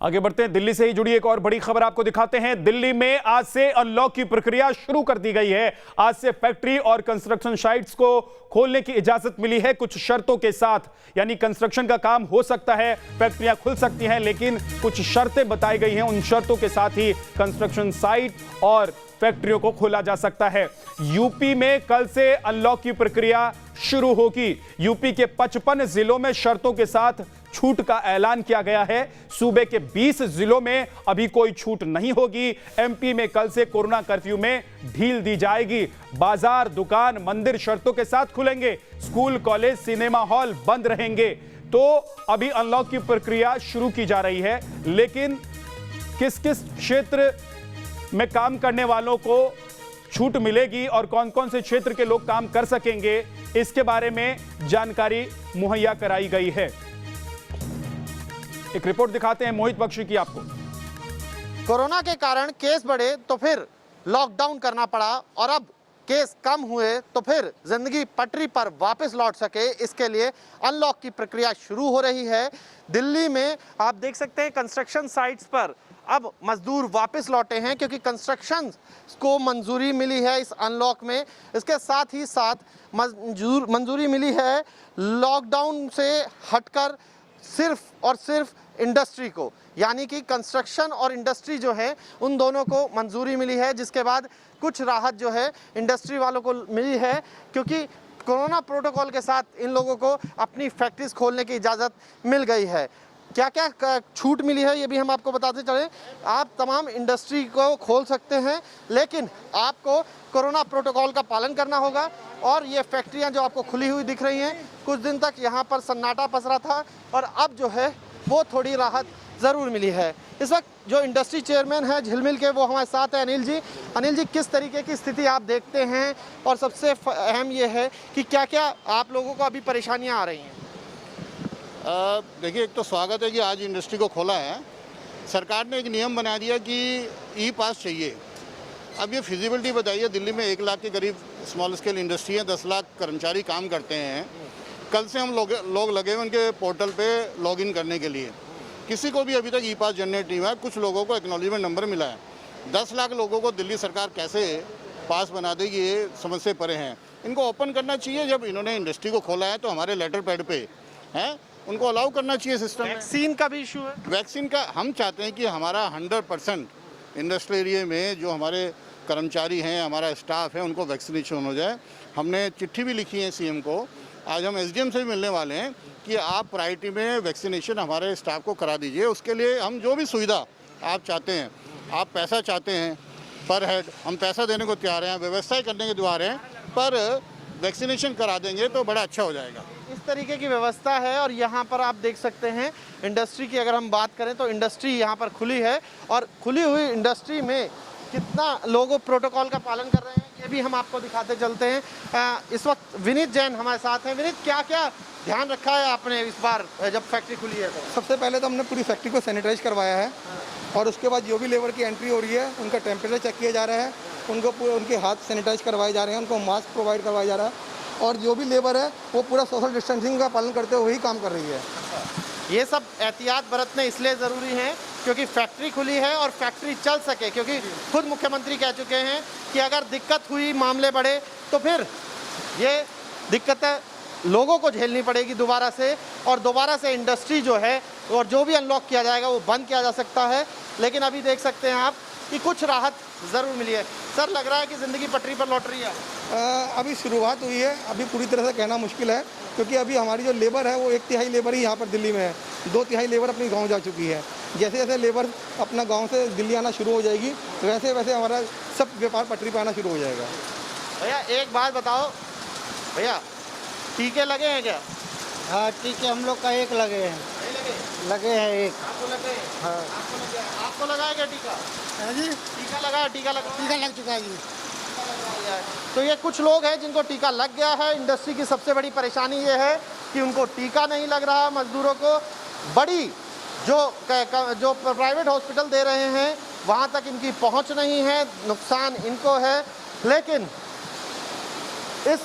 आगे बढ़ते हैं, दिल्ली से ही जुड़ी एक और बड़ी खबर आपको दिखाते हैं। दिल्ली में आज से अनलॉक की प्रक्रिया शुरू कर दी गई है। आज से फैक्ट्री और कंस्ट्रक्शन साइट्स को खोलने की इजाजत मिली है कुछ शर्तों के साथ, यानी कंस्ट्रक्शन का काम हो सकता है, फैक्ट्रियां खुल सकती हैं, लेकिन कुछ शर्तें बताई गई हैं। उन शर्तों के साथ ही कंस्ट्रक्शन साइट और फैक्ट्रियों को खोला जा सकता है। यूपी में कल से अनलॉक की प्रक्रिया शुरू होगी। यूपी के 55 जिलों में शर्तों के साथ छूट का ऐलान किया गया है। सूबे के 20 जिलों में अभी कोई छूट नहीं होगी। एमपी में कल से कोरोना कर्फ्यू में ढील दी जाएगी। बाजार, दुकान, मंदिर शर्तों के साथ खुलेंगे। स्कूल, कॉलेज, सिनेमा हॉल बंद रहेंगे। तो अभी अनलॉक की प्रक्रिया शुरू की जा रही है, लेकिन किस किस क्षेत्र में काम करने वालों को छूट मिलेगी और कौन कौन से क्षेत्र के लोग काम कर सकेंगे, इसके बारे में जानकारी मुहैया कराई गई है। एक रिपोर्ट दिखाते हैं मोहित बख्शी की आपको। कोरोना के कारण केस बढ़े तो फिर लॉकडाउन करना पड़ा और अब केस कम हुए तो फिर जिंदगी पटरी पर वापस लौट सके, इसके लिए अनलॉक की प्रक्रिया शुरू हो रही है। दिल्ली में आप देख सकते हैं कंस्ट्रक्शन साइट्स पर अब मजदूर वापस लौटे हैं क्योंकि कंस्ट्रक्शन को मंजूरी मिली है इस अनलॉक में। इसके साथ ही साथ मंजूरी मिली है लॉकडाउन से हटकर सिर्फ और सिर्फ इंडस्ट्री को, यानी कि कंस्ट्रक्शन और इंडस्ट्री जो है उन दोनों को मंजूरी मिली है, जिसके बाद कुछ राहत जो है इंडस्ट्री वालों को मिली है क्योंकि कोरोना प्रोटोकॉल के साथ इन लोगों को अपनी फैक्ट्रीज खोलने की इजाज़त मिल गई है। क्या क्या छूट मिली है ये भी हम आपको बताते चलें। आप तमाम इंडस्ट्री को खोल सकते हैं, लेकिन आपको कोरोना प्रोटोकॉल का पालन करना होगा। और ये फैक्ट्रियां जो आपको खुली हुई दिख रही हैं, कुछ दिन तक यहाँ पर सन्नाटा पसरा था और अब जो है वो थोड़ी राहत ज़रूर मिली है। इस वक्त जो इंडस्ट्री चेयरमैन है झिलमिल के, वो हमारे साथ है अनिल जी। अनिल जी, किस तरीके की स्थिति आप देखते हैं और सबसे अहम ये है कि क्या क्या आप लोगों को अभी परेशानियाँ आ रही हैं? देखिए, एक तो स्वागत है कि आज इंडस्ट्री को खोला है। सरकार ने एक नियम बना दिया कि ई पास चाहिए। अब ये फिजिबिलिटी बताइए, दिल्ली में 1 लाख के करीब स्मॉल स्केल इंडस्ट्री है, 10 लाख कर्मचारी काम करते हैं। कल से हम लोग लगे हुए उनके पोर्टल पे लॉगिन करने के लिए। किसी को भी अभी तक ई पास जनरेट नहीं हुआ है। कुछ लोगों को एक्नॉलेजमेंट नंबर मिला है। 10 लाख लोगों को दिल्ली सरकार कैसे पास बना देगी, ये समझ से परे हैं। इनको ओपन करना चाहिए। जब इन्होंने इंडस्ट्री को खोला है तो हमारे लेटर पैड पे हैं, उनको अलाउ करना चाहिए सिस्टम में। वैक्सीन का भी इशू है। वैक्सीन का हम चाहते हैं कि हमारा 100% इंडस्ट्रियल एरिया में जो हमारे कर्मचारी हैं, हमारा स्टाफ है, उनको वैक्सीनेशन हो जाए। हमने चिट्ठी भी लिखी है सीएम को। आज हम एसडीएम से भी मिलने वाले हैं कि आप प्रायोरिटी में वैक्सीनेशन हमारे स्टाफ को करा दीजिए। उसके लिए हम जो भी सुविधा आप चाहते हैं, आप पैसा चाहते हैं पर हेड, हम पैसा देने को तैयार हैं, व्यवस्था करने के द्वार हैं, पर वैक्सीनेशन करा देंगे तो बड़ा अच्छा हो जाएगा। इस तरीके की व्यवस्था है। और यहाँ पर आप देख सकते हैं इंडस्ट्री की अगर हम बात करें तो इंडस्ट्री यहाँ पर खुली है और खुली हुई इंडस्ट्री में कितना लोग प्रोटोकॉल का पालन कर रहे हैं ये भी हम आपको दिखाते चलते हैं। इस वक्त विनीत जैन हमारे साथ हैं। विनीत, क्या क्या ध्यान रखा है आपने इस बार जब फैक्ट्री खुली है? तो सबसे पहले तो हमने पूरी फैक्ट्री को सैनिटाइज करवाया है और उसके बाद जो भी लेबर की एंट्री हो रही है उनका टेम्परेचर चेक किया जा रहा है, उनके हाथ सैनिटाइज करवाए जा रहे हैं, उनको मास्क प्रोवाइड करवाया जा रहा है और जो भी लेबर है वो पूरा सोशल डिस्टेंसिंग का पालन करते हुए ही काम कर रही है। ये सब एहतियात बरतने इसलिए ज़रूरी हैं क्योंकि फैक्ट्री खुली है और फैक्ट्री चल सके, क्योंकि खुद मुख्यमंत्री कह चुके हैं कि अगर दिक्कत हुई, मामले बढ़े तो फिर ये दिक्कतें लोगों को झेलनी पड़ेगी दोबारा से, और दोबारा से इंडस्ट्री जो है और जो भी अनलॉक किया जाएगा वो बंद किया जा सकता है। लेकिन अभी देख सकते हैं आप कि कुछ राहत ज़रूर मिली है। सर, लग रहा है कि ज़िंदगी पटरी पर लौट रही है? अभी शुरुआत हुई है, अभी पूरी तरह से कहना मुश्किल है क्योंकि अभी हमारी जो लेबर है वो 1/3 लेबर ही यहाँ पर दिल्ली में है, 2/3 लेबर अपनी गांव जा चुकी है। जैसे जैसे लेबर अपना गांव से दिल्ली आना शुरू हो जाएगी वैसे वैसे हमारा सब व्यापार पटरी पर आना शुरू हो जाएगा। भैया एक बात बताओ, भैया टीके लगे हैं क्या? हाँ, टीके हम लोग का एक लगे हैं। लगे हैं एक। आपको लगे? हाँ। आपको लगा है क्या टीका? हाँ जी, टीका लगा है? टीका लग चुका है जी। तो ये कुछ लोग हैं जिनको टीका लग गया है। इंडस्ट्री की सबसे बड़ी परेशानी ये है कि उनको टीका नहीं लग रहा। मजदूरों को बड़ी जो प्राइवेट हॉस्पिटल दे रहे हैं वहाँ तक इनकी पहुँच नहीं है, नुकसान इनको है। लेकिन इस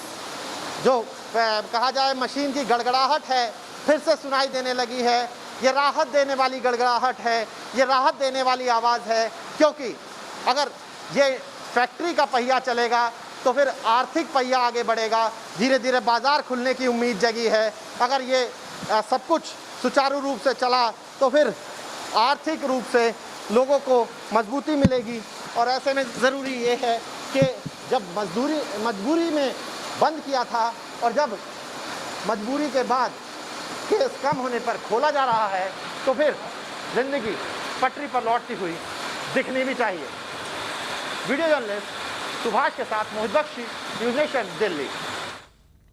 जो कहा जाए मशीन की गड़गड़ाहट है फिर से सुनाई देने लगी है ये राहत देने वाली गड़गड़ाहट है, ये राहत देने वाली आवाज़ है, क्योंकि अगर ये फैक्ट्री का पहिया चलेगा तो फिर आर्थिक पहिया आगे बढ़ेगा, धीरे धीरे बाज़ार खुलने की उम्मीद जगी है। अगर ये सब कुछ सुचारू रूप से चला तो फिर आर्थिक रूप से लोगों को मजबूती मिलेगी। और ऐसे में ज़रूरी ये है कि जब मजबूरी में बंद किया था और जब मजबूरी के बाद केस कम होने पर खोला जा रहा है तो फिर ज़िंदगी पटरी पर लौटती हुई दिखनी भी चाहिए। वीडियो जर्नलिस्ट सुभाष के साथ मोहित बख्शी, न्यूज़ नेशन, दिल्ली।